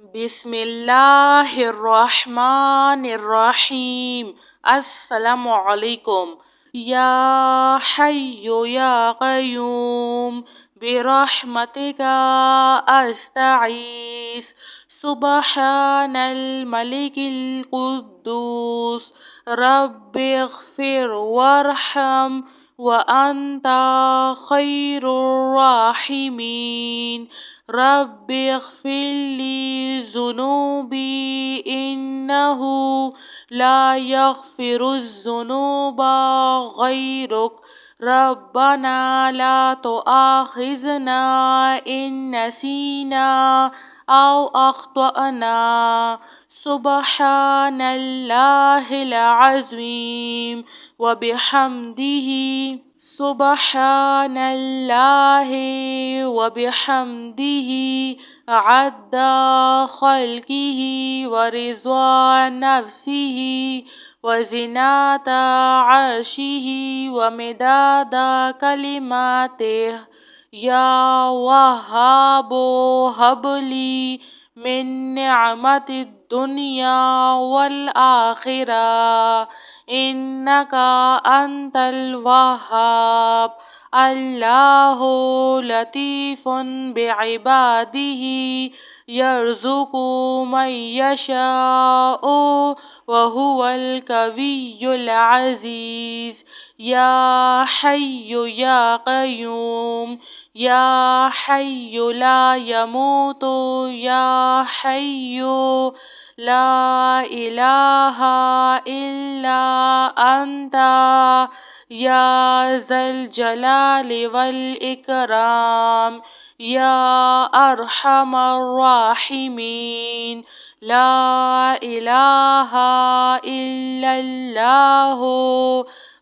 بسم اللہ الرحمن الرحیم۔ السلام علیکم۔ یا حی یا قیوم برحمتک استغیث سبحان الملک القدوس رب اغفر وارحم وانت خیر الراحمین۔ رب اغفر لی ذنوبی انہ لا یغفر الذنوب غیرک۔ ربنا لا تؤاخذنا ان نسینا او اخطأنا۔ سبحان اللہ العظیم وبحمدہ سبحان اللہ وبحمدہ عد خلقہ ورضا نفسہ وزنات عرشہ ومداد کلماتہ۔ یا وہاب ہب لی من نعمت الدنیا والآخرہ انک انت الوہاب۔ اللہ لطیف بعبادہ یرزق من یشاء وہو القوی العزیز۔ یا حی یا قیوم یا حی لا یموت یا حی لا الہ الا انت یا ذا الجلال والاکرام۔ یا ارحم الراحمین۔ لا الہ الا اللہ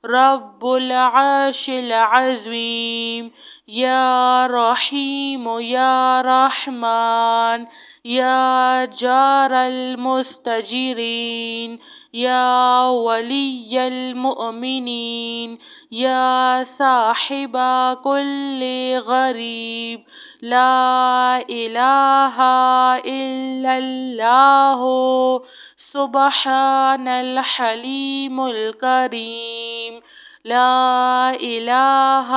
رب العرش العظیم۔ یا رحیم یا رحمن یا جار المستجیرین یا ولی المؤمنین یا صاحب کل غریب۔ لا الہ الا اللہ سبحان الحلیم الکریم۔ لا الہ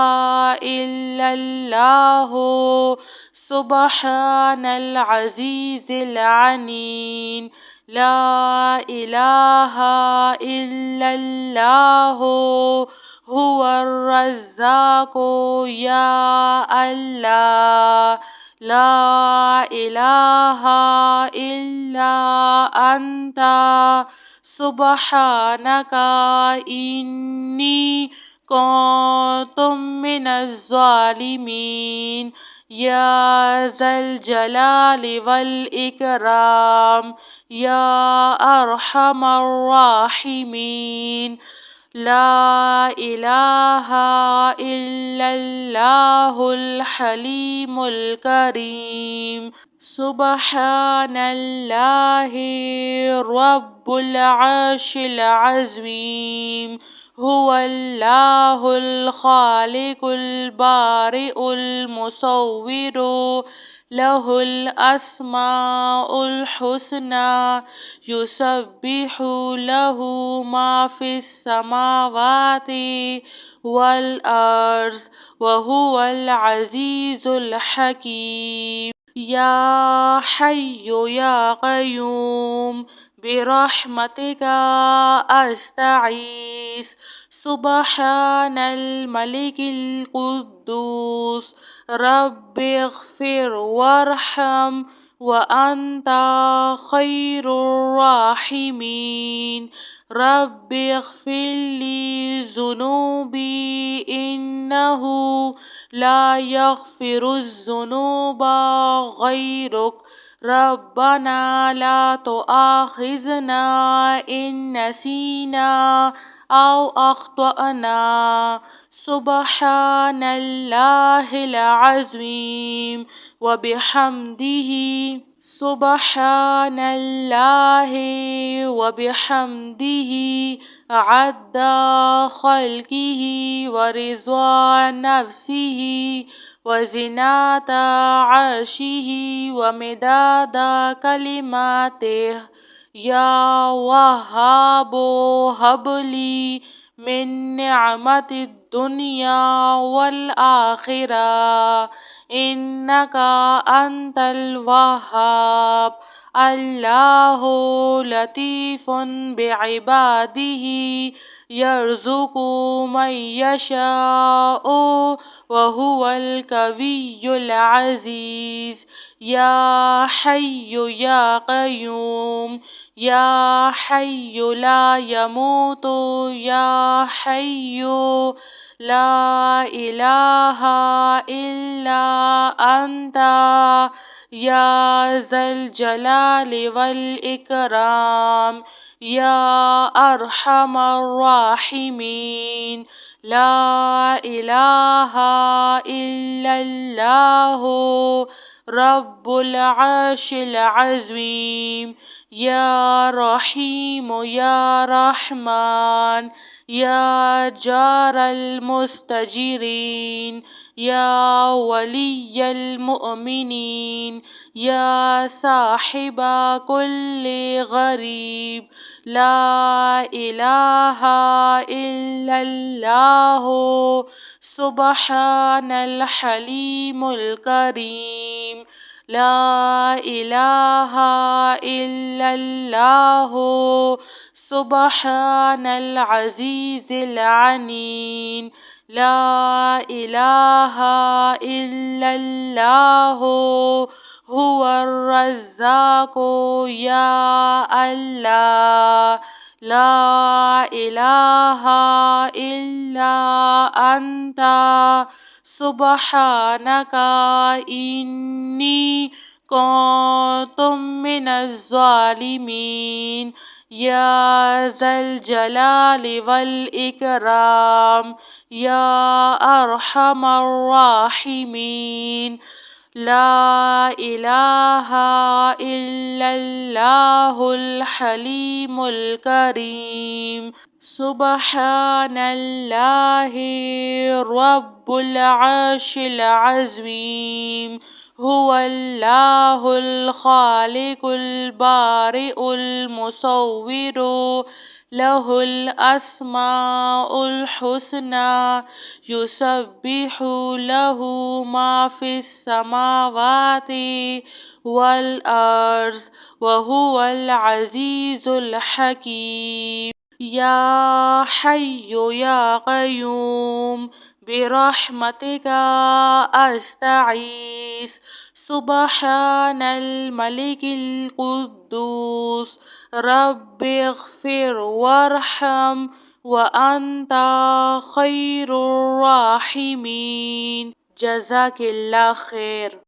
الا اللہ سبحان العزیز العلیم۔ لا الہ الا اللہ هو الرزاق یا اللہ۔ لا الہ الا انت سبحانک انی کنت من الظالمین۔ یا ذا الجلال والاکرام یا ارحم الراحمین۔ لا الہ الا اللہ الحلیم الکریم۔ سبحان اللہ رب العرش العظیم۔ هو اللہ الخالق البارئ المصور لہ الاسماء الحسنى یسبح لہ ما فی السماوات والارض وہو العزیز الحکیم۔ یا حی یا قیوم برحمتک استغیث سبحان الملک القدوس رب اغفر وارحم وانت خیر الراحمین۔ رب اغفر لی ذنوبی انہ لا یغفر الذنوب غیرک۔ ربنا لا تؤاخذنا ان نسینا او اخطأنا۔ سبحان اللہ العظیم وبحمدہ سبحان اللہ وبحمدہ عد خلقہ ورضا نفسہ وزنة عرشه ومداد كلماته يا وهاب هب لي من نعمة الدنيا والآخرة إنك أنت الوهاب. الله لطيف بعباده يرزق من يشاء وهو القوي العزيز. يا حي يا قيوم يا حي لا يموت يا حي لا إله إلا أنت يا ذا الجلال والإكرام يا أرحم الراحمين. لا إله إلا الله رب العرش العظيم. يا رحيم يا رحمن يا جار المستجيرين يا ولي المؤمنين يا صاحب كل غريب. لا إله إلا الله سبحان الحليم الكريم. لا إله إلا الله سبحان العزيز العنيم. لا إله إلا الله هو الرزاق يا الله. لا إله إلا أنت سبحانك إني كنت من الظالمين. يا ذا الجلال والإكرام يا أرحم الراحمين. لا إله إلا الله الحليم الكريم. سبحان الله رب العرش العظيم. هو الله الخالق البارئ المصور له الأسماء الحسنى يسبح له ما في السماوات والأرض وهو العزيز الحكيم. يا حي يا قيوم برحمتك أستغيث. سبحان الملك القدوس رب اغفر وارحم وأنت خير الراحمين. جزاك الله خير.